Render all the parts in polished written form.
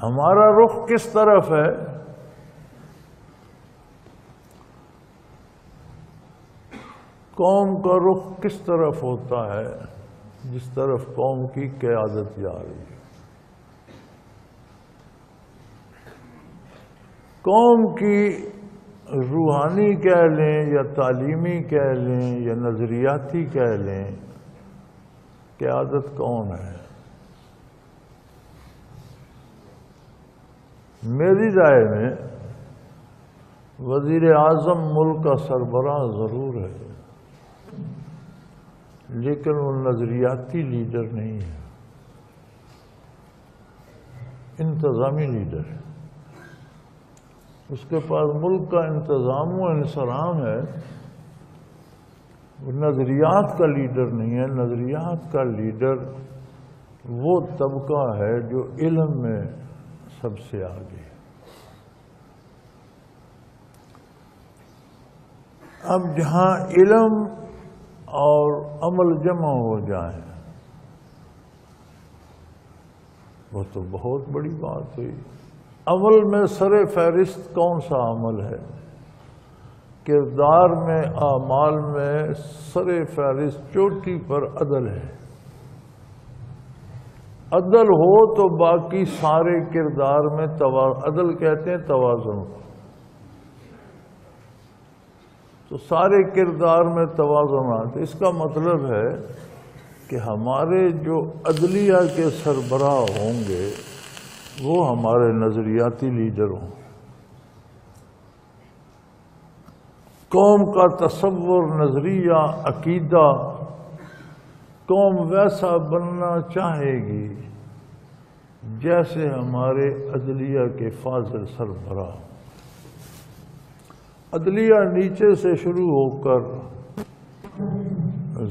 ہمارا رخ کس طرف ہے؟ قوم کا رخ کس طرف ہوتا ہے؟ جس طرف قوم کی قیادت جا رہی ہے۔ قوم کی روحانی کہہ لیں یا تعلیمی کہہ لیں یا نظریاتی کہہ لیں، قیادت کون ہے؟ میری رائے میں وزیر اعظم ملک کا سربراہ ضرور ہے، لیکن وہ نظریاتی لیڈر نہیں ہے، انتظامی لیڈر ہے۔ اس کے پاس ملک کا انتظام و انصرام ہے، وہ نظریات کا لیڈر نہیں ہے۔ نظریات کا لیڈر وہ طبقہ ہے جو علم میں سب سے آگے ہے۔ اب جہاں علم اور عمل جمع ہو جائیں وہ تو بہت بڑی بات ہوئی۔ عمل میں سر فہرست کون سا عمل ہے؟ کردار میں، اعمال میں سر فہرست چوٹی پر عدل ہے۔ عدل ہو تو باقی سارے کردار میں عدل کہتے ہیں توازن کو، تو سارے کردار میں توازن آتے۔ اس کا مطلب ہے کہ ہمارے جو عدلیہ کے سربراہ ہوں گے وہ ہمارے نظریاتی لیڈر ہوں۔ قوم کا تصور، نظریہ، عقیدہ قوم ویسا بننا چاہے گی جیسے ہمارے عدلیہ کے فاضل سربراہ۔ عدلیہ نیچے سے شروع ہو کر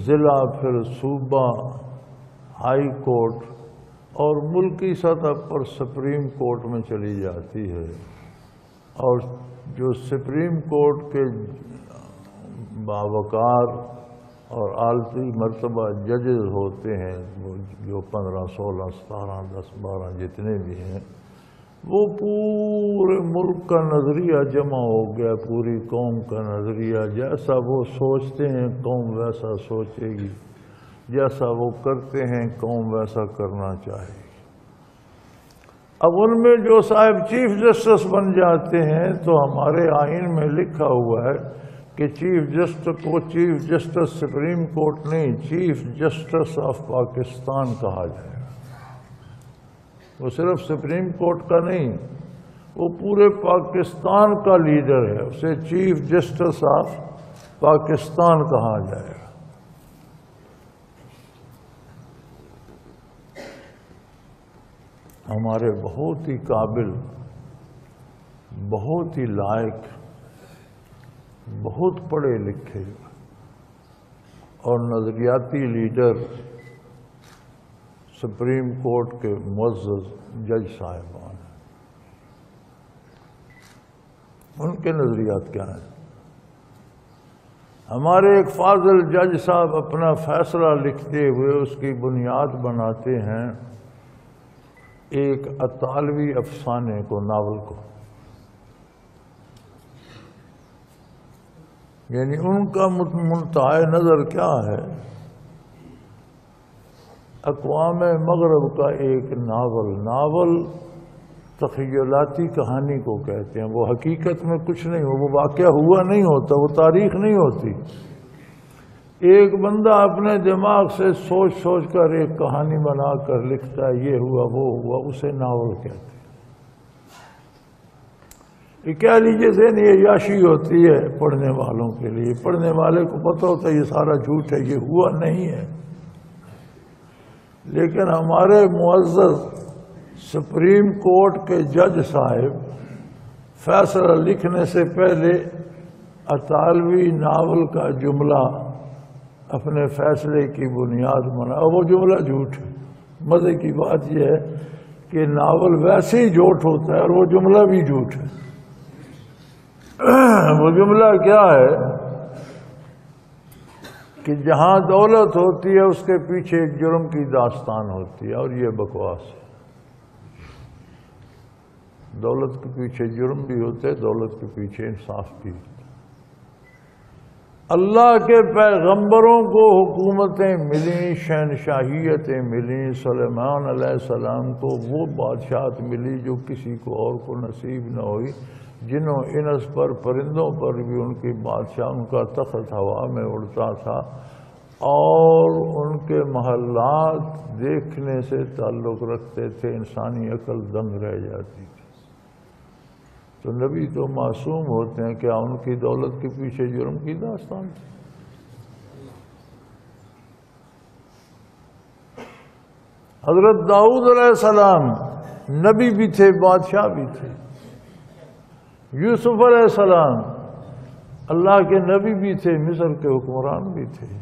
ضلع، پھر صوبہ، ہائی کورٹ اور ملکی سطح پر سپریم کورٹ میں چلی جاتی ہے، اور جو سپریم کورٹ کے باوقار اور عالمی مرتبہ ججز ہوتے ہیں، وہ جو 15، 16، 17، 10، 12 جتنے بھی ہیں، وہ پورے ملک کا نظریہ جمع ہو گیا، پوری قوم کا نظریہ۔ جیسا وہ سوچتے ہیں قوم ویسا سوچے گی، جیسا وہ کرتے ہیں قوم ویسا کرنا چاہے گی۔ اب ان میں جو صاحب چیف جسٹس بن جاتے ہیں تو ہمارے آئین میں لکھا ہوا ہے کہ چیف جسٹس کو چیف جسٹس سپریم کورٹ نہیں، چیف جسٹس آف پاکستان کہا جائے گا۔ وہ صرف سپریم کورٹ کا نہیں، وہ پورے پاکستان کا لیڈر ہے، اسے چیف جسٹس آف پاکستان کہا جائے گا۔ ہمارے بہت ہی قابل، بہت ہی لائق، بہت پڑھے لکھے اور نظریاتی لیڈر سپریم کورٹ کے معزز جج صاحبان ہیں۔ ان کے نظریات کیا ہیں؟ ہمارے ایک فاضل جج صاحب اپنا فیصلہ لکھتے ہوئے اس کی بنیاد بناتے ہیں ایک اطالوی افسانے کو، ناول کو۔ یعنی ان کا منتہی نظر کیا ہے؟ اقوام مغرب کا ایک ناول تخیلاتی کہانی کو کہتے ہیں۔ وہ حقیقت میں کچھ نہیں ہو، وہ واقعہ ہوا نہیں ہوتا، وہ تاریخ نہیں ہوتی۔ ایک بندہ اپنے دماغ سے سوچ سوچ کر ایک کہانی بنا کر لکھتا ہے، یہ ہوا وہ ہوا، اسے ناول کہتے ہیں۔ یہ کہہ لیجیے ذہنی عیاشی ہوتی ہے پڑھنے والوں کے لیے، پڑھنے والے کو پتہ ہوتا ہے یہ سارا جھوٹ ہے، یہ ہوا نہیں ہے۔ لیکن ہمارے معزز سپریم کورٹ کے جج صاحب فیصلہ لکھنے سے پہلے اطالوی ناول کا جملہ اپنے فیصلے کی بنیاد بنا، اور وہ جملہ جھوٹ ہے۔ مزے کی بات یہ ہے کہ ناول ویسے ہی جھوٹ ہوتا ہے اور وہ جملہ بھی جھوٹ ہے۔ وہ جملہ کیا ہے کہ جہاں دولت ہوتی ہے اس کے پیچھے ایک جرم کی داستان ہوتی ہے، اور یہ بکواس ہے۔ دولت کے پیچھے جرم بھی ہوتے، دولت کے پیچھے انصاف بھی ہوتا۔ اللہ کے پیغمبروں کو حکومتیں ملیں، شہنشاہیتیں ملیں، سلیمان علیہ السلام کو وہ بادشاہت ملی جو کسی کو اور کو نصیب نہ ہوئی، جنوں انس پر پرندوں پر بھی ان کی بادشاہ، ان کا تخت ہوا میں اڑتا تھا، اور ان کے محلات دیکھنے سے تعلق رکھتے تھے، انسانی عقل دنگ رہ جاتی تھی۔ تو نبی تو معصوم ہوتے ہیں، کیا ان کی دولت کے پیچھے جرم کی داستان تھی؟ حضرت داؤد علیہ السلام نبی بھی تھے، بادشاہ بھی تھے۔ یوسف علیہ السلام اللہ کے نبی بھی تھے، مصر کے حکمران بھی تھے۔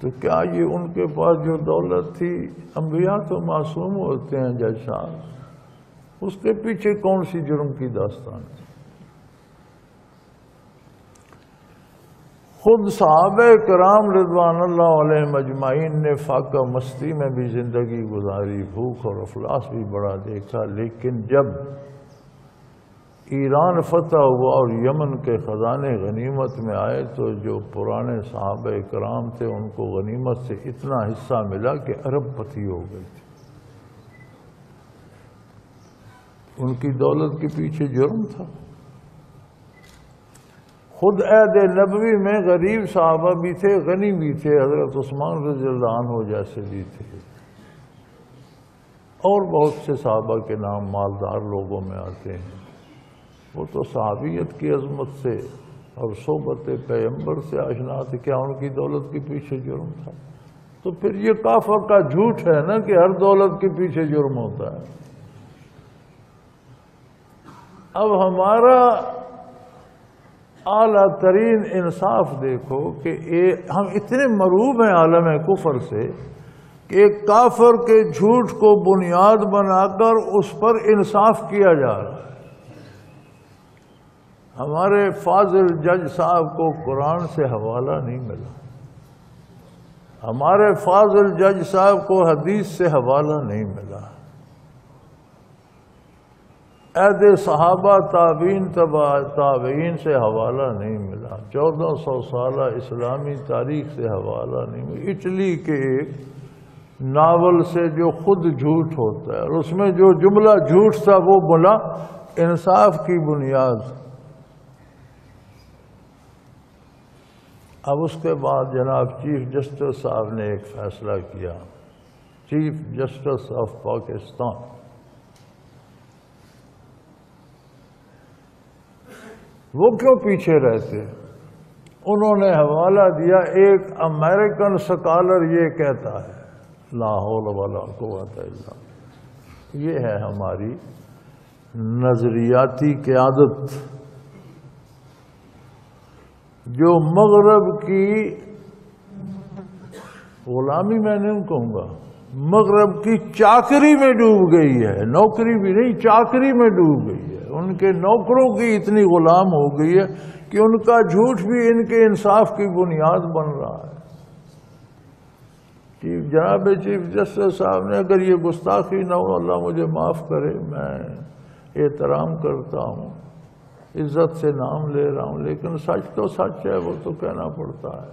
تو کیا یہ ان کے پاس جو دولت تھی، انبیاء تو معصوم ہوتے ہیں جج صاحب، اس کے پیچھے کون سی جرم کی داستان ہے؟ خود صحابہ کرام رضوان اللہ علیہم اجمعین نے فاقہ مستی میں بھی زندگی گزاری، بھوک اور افلاس بھی بڑا دیکھا، لیکن جب ایران فتح ہوا اور یمن کے خزانے غنیمت میں آئے تو جو پرانے صحابہ کرام تھے ان کو غنیمت سے اتنا حصہ ملا کہ ارب پتی ہو گئی تھی۔ ان کی دولت کے پیچھے جرم تھا۔ خود عہد نبوی میں غریب صحابہ بھی تھے، غنی بھی تھے، حضرت عثمان رضی اللہ عنہ جیسے بھی تھے، اور بہت سے صحابہ کے نام مالدار لوگوں میں آتے ہیں۔ وہ تو صحابیت کی عظمت سے اور صحبت پیغمبر سے آشنا تھے، کیا ان کی دولت کے پیچھے جرم تھا؟ تو پھر یہ کافر کا جھوٹ ہے نا کہ ہر دولت کے پیچھے جرم ہوتا ہے۔ اب ہمارا اعلیٰ ترین انصاف دیکھو کہ ہم اتنے مرعوب ہیں عالم کفر سے کہ ایک کافر کے جھوٹ کو بنیاد بنا کر اس پر انصاف کیا جا رہا ہے۔ ہمارے فاضل جج صاحب کو قرآن سے حوالہ نہیں ملا، ہمارے فاضل جج صاحب کو حدیث سے حوالہ نہیں ملا، عہد صحابہ تابعین تابعین سے حوالہ نہیں ملا، 1400 سالہ اسلامی تاریخ سے حوالہ نہیں ملا، اٹلی کے ایک ناول سے جو خود جھوٹ ہوتا ہے، اور اس میں جو جملہ جھوٹ تھا وہ بولا انصاف کی بنیاد۔ اب اس کے بعد جناب چیف جسٹس صاحب نے ایک فیصلہ کیا، چیف جسٹس آف پاکستان، وہ کیوں پیچھے رہتے؟ انہوں نے حوالہ دیا، ایک امریکن سکالر یہ کہتا ہے، لا حول ولا قوت الا باللہ۔ یہ ہے ہماری نظریاتی قیادت، جو مغرب کی غلامی میں نہیں کہوں گا، مغرب کی چاکری میں ڈوب گئی ہے، نوکری بھی نہیں چاکری میں ڈوب گئی ہے۔ ان کے نوکروں کی اتنی غلام ہو گئی ہے کہ ان کا جھوٹ بھی ان کے انصاف کی بنیاد بن رہا ہے۔ جناب چیف جسٹس صاحب نے، اگر یہ گستاخی نہ ہو، اللہ مجھے معاف کرے، میں احترام کرتا ہوں، عزت سے نام لے رہا ہوں، لیکن سچ تو سچ ہے، وہ تو کہنا پڑتا ہے۔